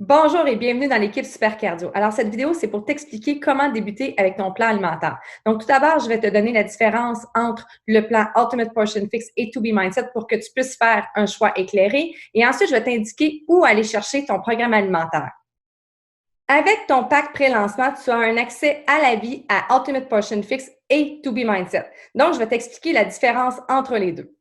Bonjour et bienvenue dans l'équipe Super Cardio. Alors, cette vidéo, c'est pour t'expliquer comment débuter avec ton plan alimentaire. Donc, tout d'abord, je vais te donner la différence entre le plan Ultimate Portion Fix et To Be Mindset pour que tu puisses faire un choix éclairé. Et ensuite, je vais t'indiquer où aller chercher ton programme alimentaire. Avec ton pack pré-lancement, tu as un accès à la vie à Ultimate Portion Fix et To Be Mindset. Donc, je vais t'expliquer la différence entre les deux.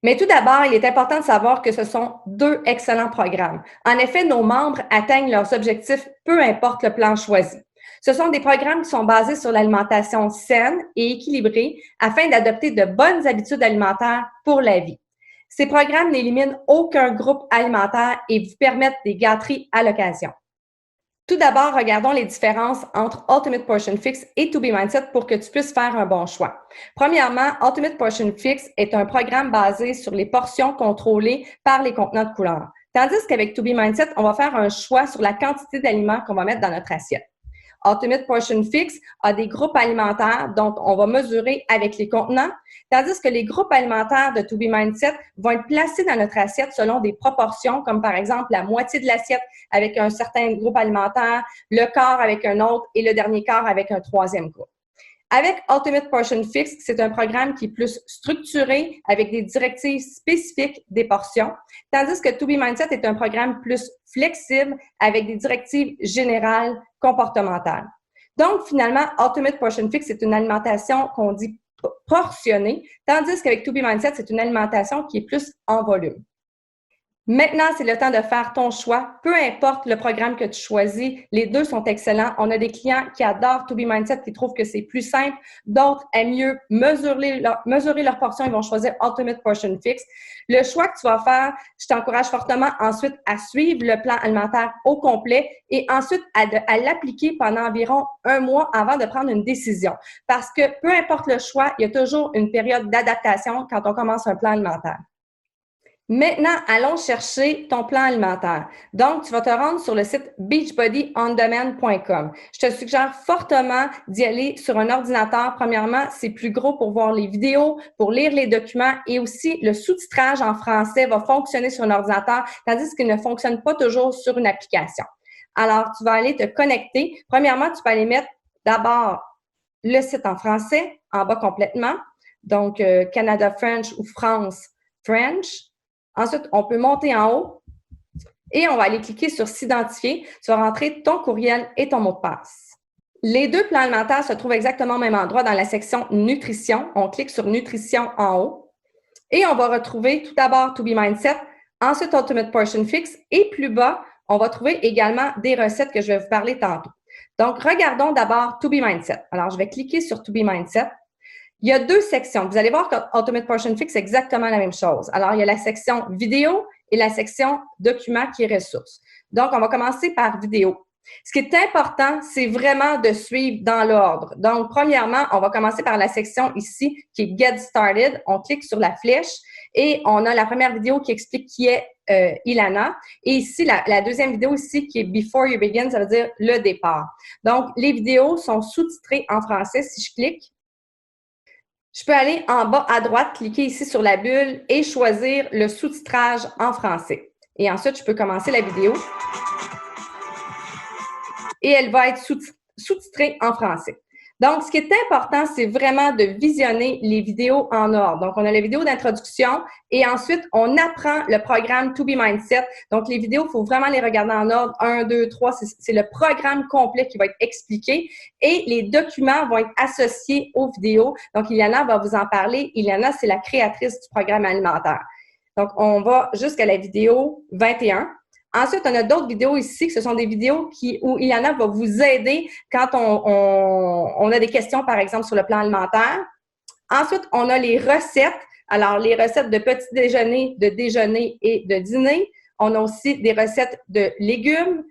Mais tout d'abord, il est important de savoir que ce sont deux excellents programmes. En effet, nos membres atteignent leurs objectifs, peu importe le plan choisi. Ce sont des programmes qui sont basés sur l'alimentation saine et équilibrée afin d'adopter de bonnes habitudes alimentaires pour la vie. Ces programmes n'éliminent aucun groupe alimentaire et vous permettent des gâteries à l'occasion. Tout d'abord, regardons les différences entre Ultimate Portion Fix et To Be Mindset pour que tu puisses faire un bon choix. Premièrement, Ultimate Portion Fix est un programme basé sur les portions contrôlées par les contenants de couleur. Tandis qu'avec To Be Mindset, on va faire un choix sur la quantité d'aliments qu'on va mettre dans notre assiette. Ultimate Portion Fix a des groupes alimentaires dont on va mesurer avec les contenants, tandis que les groupes alimentaires de To Be Mindset vont être placés dans notre assiette selon des proportions, comme par exemple la moitié de l'assiette avec un certain groupe alimentaire, le quart avec un autre et le dernier quart avec un troisième groupe. Avec Ultimate Portion Fix, c'est un programme qui est plus structuré avec des directives spécifiques des portions, tandis que To Be Mindset est un programme plus flexible avec des directives générales comportementales. Donc, finalement, Ultimate Portion Fix, c'est une alimentation qu'on dit portionnée, tandis qu'avec To Be Mindset, c'est une alimentation qui est plus en volume. Maintenant, c'est le temps de faire ton choix. Peu importe le programme que tu choisis, les deux sont excellents. On a des clients qui adorent To Be Mindset, qui trouvent que c'est plus simple. D'autres aiment mieux mesurer leur portion. Ils vont choisir Ultimate Portion Fix. Le choix que tu vas faire, je t'encourage fortement ensuite à suivre le plan alimentaire au complet et ensuite à l'appliquer pendant environ un mois avant de prendre une décision. Parce que peu importe le choix, il y a toujours une période d'adaptation quand on commence un plan alimentaire. Maintenant, allons chercher ton plan alimentaire. Donc, tu vas te rendre sur le site beachbodyondemand.com. Je te suggère fortement d'y aller sur un ordinateur. Premièrement, c'est plus gros pour voir les vidéos, pour lire les documents et aussi le sous-titrage en français va fonctionner sur un ordinateur, tandis qu'il ne fonctionne pas toujours sur une application. Alors, tu vas aller te connecter. Premièrement, tu peux aller mettre d'abord le site en français, en bas complètement. Donc, Canada French ou France French. Ensuite, on peut monter en haut et on va aller cliquer sur « S'identifier ». Tu vas rentrer ton courriel et ton mot de passe. Les deux plans alimentaires se trouvent exactement au même endroit dans la section « Nutrition ». On clique sur « Nutrition » en haut et on va retrouver tout d'abord « To Be Mindset », ensuite « Ultimate Portion Fix » et plus bas, on va trouver également des recettes que je vais vous parler tantôt. Donc, regardons d'abord « To Be Mindset ». Alors, je vais cliquer sur « To Be Mindset ». Il y a deux sections. Vous allez voir que Ultimate Portion Fix, c'est exactement la même chose. Alors, il y a la section vidéo et la section documents qui est ressources. Donc, on va commencer par vidéo. Ce qui est important, c'est vraiment de suivre dans l'ordre. Donc, premièrement, on va commencer par la section ici qui est Get Started. On clique sur la flèche et on a la première vidéo qui explique qui est Ilana. Et ici, la deuxième vidéo ici qui est Before You Begin, ça veut dire le départ. Donc, les vidéos sont sous-titrées en français. Si je clique, je peux aller en bas à droite, cliquer ici sur la bulle et choisir le sous-titrage en français. Et ensuite, je peux commencer la vidéo. Et elle va être sous-titrée en français. Donc, ce qui est important, c'est vraiment de visionner les vidéos en ordre. Donc, on a la vidéo d'introduction et ensuite, on apprend le programme To Be Mindset. Donc, les vidéos, il faut vraiment les regarder en ordre. 1, 2, 3, c'est le programme complet qui va être expliqué et les documents vont être associés aux vidéos. Donc, Iliana va vous en parler. Iliana, c'est la créatrice du programme alimentaire. Donc, on va jusqu'à la vidéo 21. Ensuite, on a d'autres vidéos ici, que ce sont des vidéos où Iliana va vous aider quand on a des questions, par exemple, sur le plan alimentaire. Ensuite, on a les recettes. Alors, les recettes de petit déjeuner, de déjeuner et de dîner. On a aussi des recettes de légumes.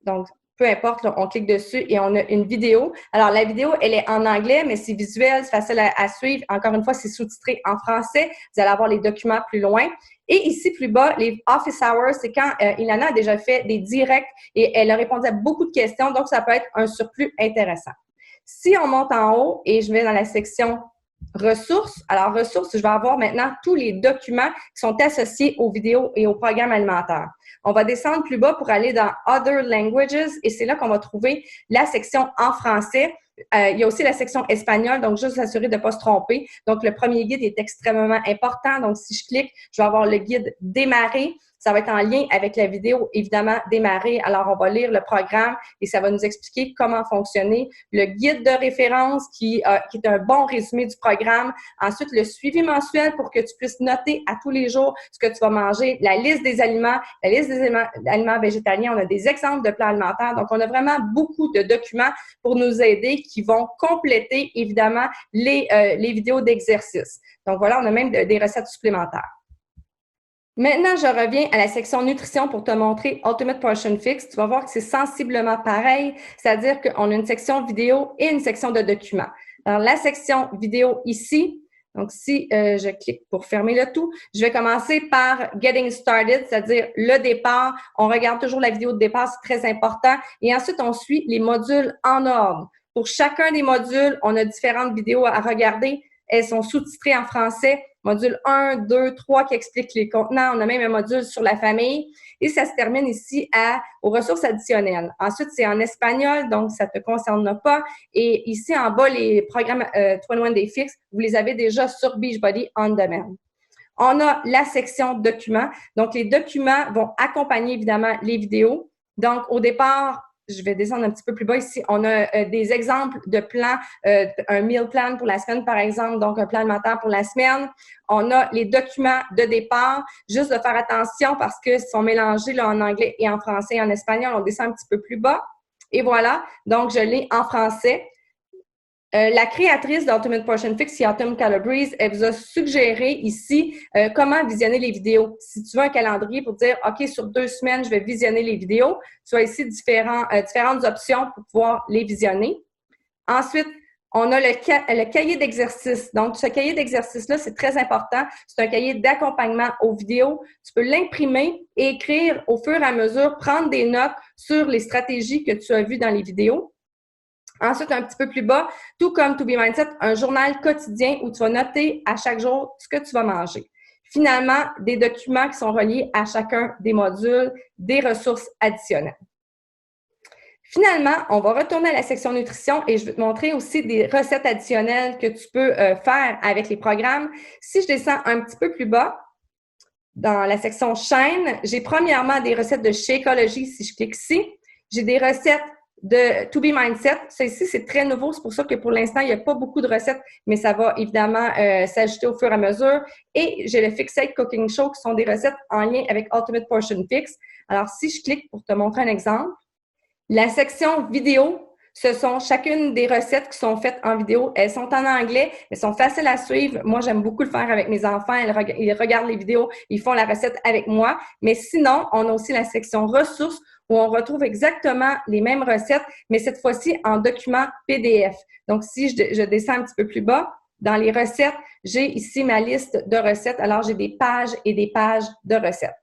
Donc, peu importe, là, on clique dessus et on a une vidéo. Alors, la vidéo, elle est en anglais, mais c'est visuel, c'est facile à suivre. Encore une fois, c'est sous-titré en français. Vous allez avoir les documents plus loin. Et ici, plus bas, les office hours, c'est quand Ilana a déjà fait des directs et elle a répondu à beaucoup de questions. Donc, ça peut être un surplus intéressant. Si on monte en haut et je vais dans la section ressources, alors ressources, je vais avoir maintenant tous les documents qui sont associés aux vidéos et au programme alimentaire. On va descendre plus bas pour aller dans Other Languages et c'est là qu'on va trouver la section en français. Il y a aussi la section espagnole, donc juste s'assurer de ne pas se tromper. Donc, le premier guide est extrêmement important. Donc, si je clique, je vais avoir le guide démarrer. Ça va être en lien avec la vidéo, évidemment, démarrer. Alors, on va lire le programme et ça va nous expliquer comment fonctionner. Le guide de référence qui est un bon résumé du programme. Ensuite, le suivi mensuel pour que tu puisses noter à tous les jours ce que tu vas manger. La liste des aliments, la liste des aliments végétaliens. On a des exemples de plans alimentaires. Donc, on a vraiment beaucoup de documents pour nous aider qui vont compléter, évidemment, les vidéos d'exercice. Donc, voilà, on a même des recettes supplémentaires. Maintenant, je reviens à la section nutrition pour te montrer Ultimate Portion Fix. Tu vas voir que c'est sensiblement pareil, c'est-à-dire qu'on a une section vidéo et une section de documents. Alors, la section vidéo ici, donc si je clique pour fermer le tout, je vais commencer par Getting Started, c'est-à-dire le départ. On regarde toujours la vidéo de départ, c'est très important. Et ensuite, on suit les modules en ordre. Pour chacun des modules, on a différentes vidéos à regarder. Elles sont sous-titrées en français. Module 1, 2, 3 qui explique les contenants. On a même un module sur la famille. Et ça se termine ici aux ressources additionnelles. Ensuite, c'est en espagnol, donc ça ne te concerne pas. Et ici, en bas, les programmes 21 Day Fix, vous les avez déjà sur Beachbody On Demand. On a la section documents. Donc, les documents vont accompagner évidemment les vidéos. Donc, au départ, je vais descendre un petit peu plus bas ici. On a des exemples de plans, un meal plan pour la semaine, par exemple, donc un plan alimentaire pour la semaine. On a les documents de départ, juste de faire attention parce qu'ils sont mélangés là, en anglais et en français et en espagnol. On descend un petit peu plus bas. Et voilà, donc je l'ai en français. La créatrice d'Ultimate Portion Fix, c'est Autumn Calabrese, elle vous a suggéré ici comment visionner les vidéos. Si tu veux un calendrier pour dire, OK, sur 2 semaines, je vais visionner les vidéos, tu as ici différentes options pour pouvoir les visionner. Ensuite, on a le cahier d'exercice. Donc, ce cahier d'exercice-là, c'est très important. C'est un cahier d'accompagnement aux vidéos. Tu peux l'imprimer et écrire au fur et à mesure, prendre des notes sur les stratégies que tu as vues dans les vidéos. Ensuite, un petit peu plus bas, tout comme To Be Mindset, un journal quotidien où tu vas noter à chaque jour ce que tu vas manger. Finalement, des documents qui sont reliés à chacun des modules, des ressources additionnelles. Finalement, on va retourner à la section nutrition et je vais te montrer aussi des recettes additionnelles que tu peux faire avec les programmes. Si je descends un petit peu plus bas, dans la section chaîne, j'ai premièrement des recettes de Shakeology, si je clique ici. J'ai des recettes de To Be Mindset. Ça ici, c'est très nouveau. C'est pour ça que pour l'instant, il n'y a pas beaucoup de recettes, mais ça va évidemment s'ajouter au fur et à mesure. Et j'ai le Fixate Cooking Show qui sont des recettes en lien avec Ultimate Portion Fix. Alors, si je clique pour te montrer un exemple, la section vidéo, ce sont chacune des recettes qui sont faites en vidéo. Elles sont en anglais, elles sont faciles à suivre. Moi, j'aime beaucoup le faire avec mes enfants. Ils regardent les vidéos, ils font la recette avec moi. Mais sinon, on a aussi la section ressources où on retrouve exactement les mêmes recettes, mais cette fois-ci en document PDF. Donc, si je descends un petit peu plus bas, dans les recettes, j'ai ici ma liste de recettes. Alors, j'ai des pages et des pages de recettes.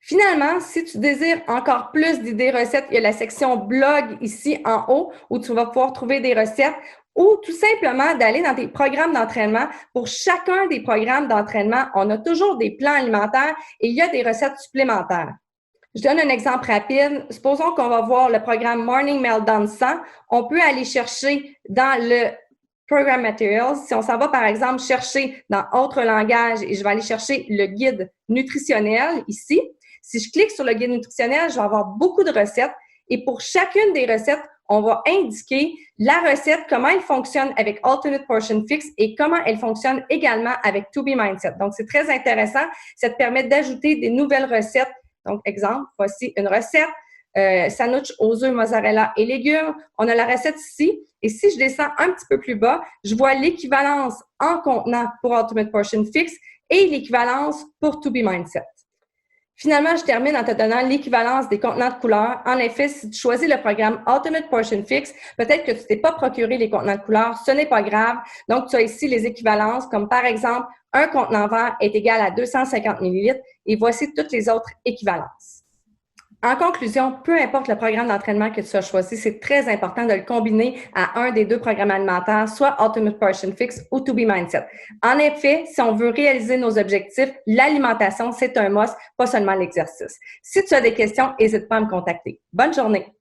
Finalement, si tu désires encore plus d'idées recettes, il y a la section blog ici en haut où tu vas pouvoir trouver des recettes ou tout simplement d'aller dans tes programmes d'entraînement. Pour chacun des programmes d'entraînement, on a toujours des plans alimentaires et il y a des recettes supplémentaires. Je donne un exemple rapide. Supposons qu'on va voir le programme Morning Meltdown 100. On peut aller chercher dans le Program Materials. Si on s'en va, par exemple, chercher dans autre langage et je vais aller chercher le guide nutritionnel ici. Si je clique sur le guide nutritionnel, je vais avoir beaucoup de recettes et pour chacune des recettes, on va indiquer la recette, comment elle fonctionne avec Ultimate Portion Fix et comment elle fonctionne également avec To Be Mindset. Donc, c'est très intéressant. Ça te permet d'ajouter des nouvelles recettes. Donc, exemple, voici une recette, sandwich aux œufs, mozzarella et légumes. On a la recette ici. Et si je descends un petit peu plus bas, je vois l'équivalence en contenant pour Ultimate Portion Fix et l'équivalence pour To Be Mindset. Finalement, je termine en te donnant l'équivalence des contenants de couleurs. En effet, si tu choisis le programme Ultimate Portion Fix, peut-être que tu t'es pas procuré les contenants de couleurs, ce n'est pas grave. Donc, tu as ici les équivalences, comme par exemple, un contenant vert est égal à 250 ml et voici toutes les autres équivalences. En conclusion, peu importe le programme d'entraînement que tu as choisi, c'est très important de le combiner à un des deux programmes alimentaires, soit Ultimate Portion Fix ou To Be Mindset. En effet, si on veut réaliser nos objectifs, l'alimentation, c'est un must, pas seulement l'exercice. Si tu as des questions, n'hésite pas à me contacter. Bonne journée!